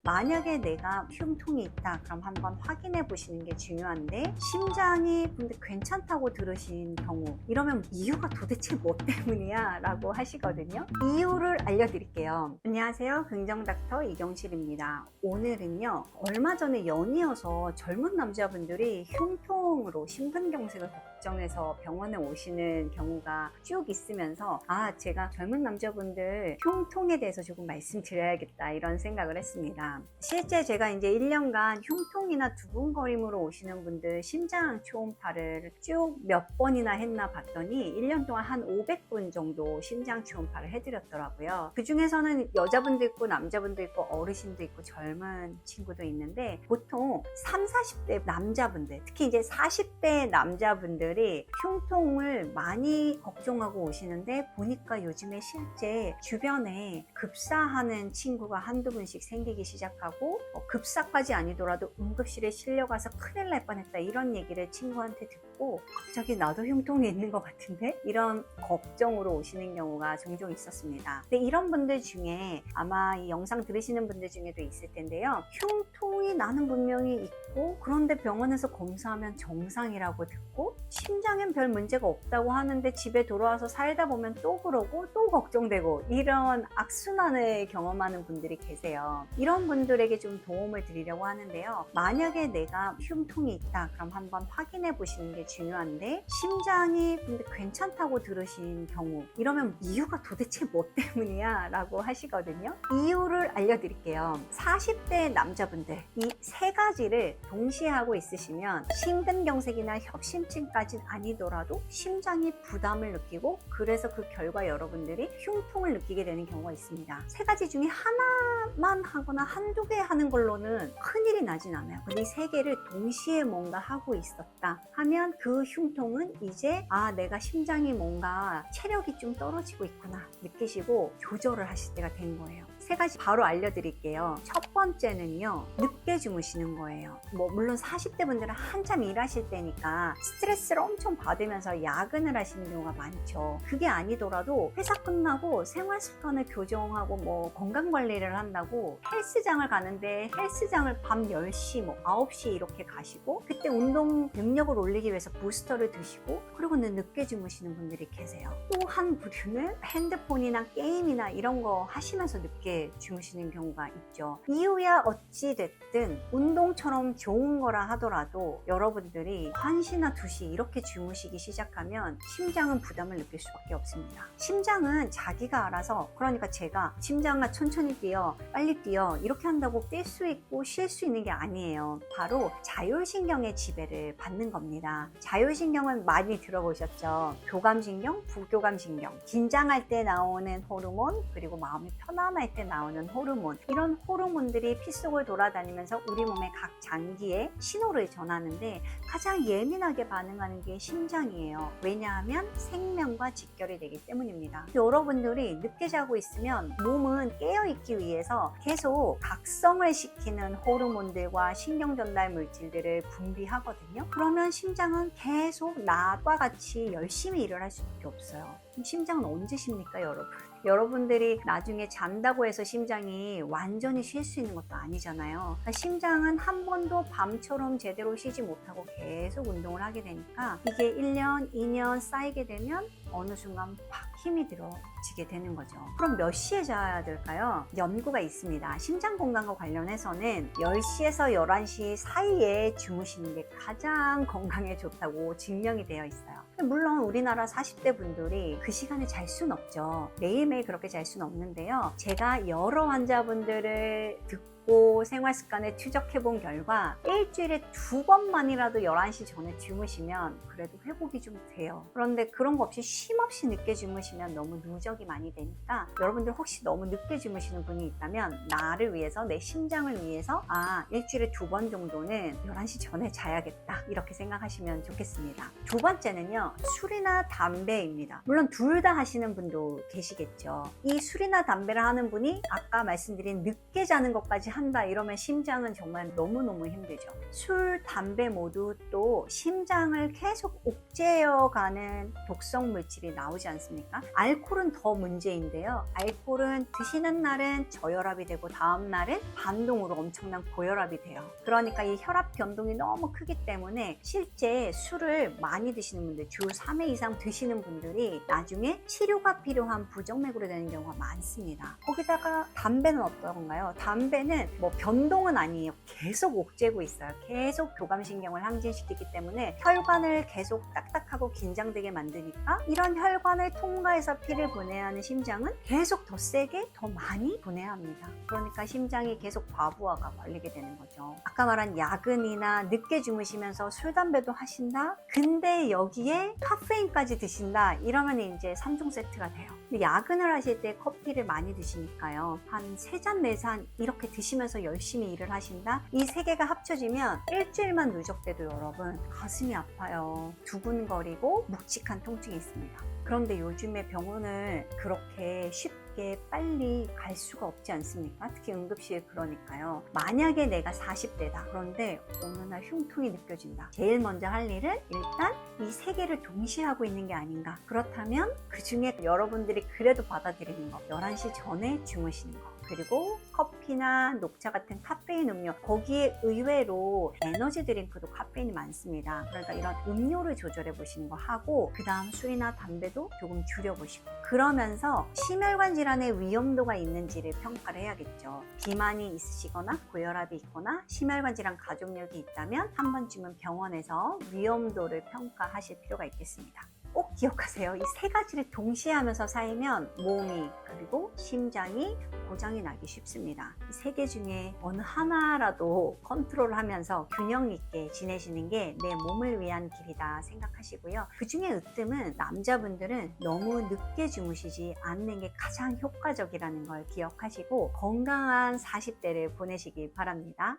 만약에 내가 흉통이 있다 그럼 한번 확인해 보시는 게 중요한데, 심장이 근데 괜찮다고 들으신 경우, 이러면 이유가 도대체 뭐 때문이야 라고 하시거든요. 이유를 알려드릴게요. 안녕하세요, 긍정닥터 이경실입니다. 오늘은요, 얼마 전에 연이어서 젊은 남자분들이 흉통으로 심근경색을 걱정해서 병원에 오시는 경우가 쭉 있으면서, 제가 젊은 남자분들 흉통에 대해서 조금 말씀드려야겠다 이런 생각을 했습니다. 실제 제가 이제 1년간 흉통이나 두근거림으로 오시는 분들 심장 초음파를 쭉 몇 번이나 했나 봤더니 1년 동안 한 500분 정도 심장 초음파를 해드렸더라고요. 그 중에서는 여자분도 있고 남자분도 있고 어르신도 있고 젊은 친구도 있는데, 보통 30, 40대 남자분들, 특히 이제 40대 남자분들이 흉통을 많이 걱정하고 오시는데, 보니까 요즘에 실제 주변에 급사하는 친구가 한두 분씩 생기기 시작하고, 급사까지 아니더라도 응급실에 실려가서 큰일 날 뻔했다 이런 얘기를 친구한테 듣고, 갑자기 나도 흉통이 있는 것 같은데? 이런 걱정으로 오시는 경우가 종종 있었습니다. 근데 이런 분들 중에 아마 이 영상 들으시는 분들 중에도 있을 텐데요, 흉통이 나는 분명히 있고 그런데 병원에서 검사하면 정상이라고 듣고 심장엔 별 문제가 없다고 하는데 집에 돌아와서 살다 보면 또 그러고 또 걱정되고, 이런 악순환을 경험하는 분들이 계세요. 이런 분들에게 좀 도움을 드리려고 하는데요, 만약에 내가 흉통이 있다 그럼 한번 확인해 보시는 게 중요한데, 심장이 근데 괜찮다고 들으신 경우, 이러면 이유가 도대체 뭐 때문이야 라고 하시거든요. 이유를 알려드릴게요. 40대 남자분들 이 세 가지를 동시에 하고 있으시면 심근경색이나 협심증까지는 아니더라도 심장이 부담을 느끼고, 그래서 그 결과 여러분들이 흉통을 느끼게 되는 경우가 있습니다. 세 가지 중에 하나만 하거나 한두 개 하는 걸로는 큰일이 나진 않아요. 근데 이 세 개를 동시에 뭔가 하고 있었다 하면 그 흉통은 이제 내가 심장이 뭔가 체력이 좀 떨어지고 있구나 느끼시고 조절을 하실 때가 된 거예요. 세 가지 바로 알려드릴게요. 첫 번째는요, 늦게 주무시는 거예요. 물론 40대 분들은 한참 일하실 때니까 스트레스를 엄청 받으면서 야근을 하시는 경우가 많죠. 그게 아니더라도 회사 끝나고 생활 습관을 교정하고 건강관리를 한다고 헬스장을 가는데, 헬스장을 밤 10시 9시 이렇게 가시고, 그때 운동 능력을 올리기 위해서 부스터를 드시고, 그리고는 늦게 주무시는 분들이 계세요. 또 한 부류는 핸드폰이나 게임이나 이런 거 하시면서 늦게 주무시는 경우가 있죠. 이유야 어찌 됐든 운동처럼 좋은 거라 하더라도 여러분들이 1시나 2시 이렇게 주무시기 시작하면 심장은 부담을 느낄 수밖에 없습니다. 심장은 자기가 알아서, 그러니까 제가 심장아 천천히 뛰어, 빨리 뛰어 이렇게 한다고 뛸 수 있고 쉴 수 있는 게 아니에요. 바로 자율신경의 지배를 받는 겁니다. 자율신경은 많이 들어보셨죠? 교감신경, 부교감신경, 긴장할 때 나오는 호르몬, 그리고 마음이 편안할 때 나오는 호르몬, 이런 호르몬들이 피 속을 돌아다니면서 우리 몸의 각 장기에 신호를 전하는데, 가장 예민하게 반응하는 게 심장이에요. 왜냐하면 생명과 직결이 되기 때문입니다. 여러분들이 늦게 자고 있으면 몸은 깨어있기 위해서 계속 각성을 시키는 호르몬들과 신경전달 물질들을 분비하거든요. 그러면 심장은 계속 나와 같이 열심히 일을 할 수밖에 없어요. 심장은 언제 쉽니까, 여러분? 여러분들이 나중에 잔다고 해서 심장이 완전히 쉴 수 있는 것도 아니잖아요. 그러니까 심장은 한 번도 밤처럼 제대로 쉬지 못하고 계속 운동을 하게 되니까, 이게 1년, 2년 쌓이게 되면 어느 순간 팍 힘이 들어지게 되는 거죠. 그럼 몇 시에 자야 될까요? 연구가 있습니다. 심장 건강과 관련해서는 10시에서 11시 사이에 주무시는 게 가장 건강에 좋다고 증명이 되어 있어요. 물론 우리나라 40대 분들이 그 시간에 잘 수는 없죠. 매일매일 그렇게 잘 수는 없는데요, 제가 여러 환자분들을 듣고 생활 습관을 추적해 본 결과 일주일에 2번만이라도 11시 전에 주무시면 그래도 회복이 좀 돼요. 그런데 그런 거 없이 쉼 없이 늦게 주무시면 너무 누적이 많이 되니까, 여러분들 혹시 너무 늦게 주무시는 분이 있다면 나를 위해서, 내 심장을 위해서 일주일에 2번 정도는 11시 전에 자야겠다 이렇게 생각하시면 좋겠습니다. 두 번째는요, 있는데요. 술이나 담배입니다. 물론 둘 다 하시는 분도 계시겠죠. 이 술이나 담배를 하는 분이 아까 말씀드린 늦게 자는 것까지 한다 이러면 심장은 정말 너무너무 힘들죠. 술, 담배 모두 또 심장을 계속 옥죄어가는 독성 물질이 나오지 않습니까? 알코올은 더 문제인데요. 알코올은 드시는 날은 저혈압이 되고 다음 날은 반동으로 엄청난 고혈압이 돼요. 그러니까 이 혈압 변동이 너무 크기 때문에 실제 술을 많이 드시는 분들, 주 3회 이상 드시는 분들이 나중에 치료가 필요한 부정맥으로 되는 경우가 많습니다. 거기다가 담배는 어떤가요? 담배는 뭐 변동은 아니에요. 계속 옥죄고 있어요. 계속 교감신경을 항진시키기 때문에 혈관을 계속 딱딱하고 긴장되게 만드니까 이런 혈관을 통과해서 피를 보내야 하는 심장은 계속 더 세게 더 많이 보내야 합니다. 그러니까 심장이 계속 과부하가 걸리게 되는 거죠. 아까 말한 야근이나 늦게 주무시면서 술, 담배도 하신다? 근데 여기에 카페인까지 드신다? 이러면 이제 3종 세트가 돼요. 근데 야근을 하실 때 커피를 많이 드시니까요. 한 3잔, 4잔 이렇게 드시면서 열심히 일을 하신다? 이 3개가 합쳐지면 일주일만 누적돼도 여러분 가슴이 아파요. 두근거리고 묵직한 통증이 있습니다. 그런데 요즘에 병원을 그렇게 쉽게 빨리 갈 수가 없지 않습니까? 특히 응급실 그러니까요. 만약에 내가 40대다. 그런데 어느 날 흉통이 느껴진다. 제일 먼저 할 일은 일단 이 3개를 동시에 하고 있는 게 아닌가. 그렇다면 그 중에 여러분들이 그래도 받아들이는 거. 11시 전에 주무시는 거. 그리고 커피나 녹차 같은 카페인 음료, 거기에 의외로 에너지 드링크도 카페인이 많습니다. 그러니까 이런 음료를 조절해 보시는 거 하고 그 다음 술이나 담배도 조금 줄여보시고 그러면서 심혈관 질환의 위험도가 있는지를 평가를 해야겠죠. 비만이 있으시거나 고혈압이 있거나 심혈관 질환 가족력이 있다면 한 번쯤은 병원에서 위험도를 평가하실 필요가 있겠습니다. 꼭 기억하세요. 이 3가지를 동시에 하면서 쌓이면 몸이 그리고 심장이 고장이 나기 쉽습니다. 이 3개 중에 어느 하나라도 컨트롤하면서 균형 있게 지내시는 게 내 몸을 위한 길이다 생각하시고요. 그 중에 으뜸은 남자분들은 너무 늦게 주무시지 않는 게 가장 효과적이라는 걸 기억하시고 건강한 40대를 보내시길 바랍니다.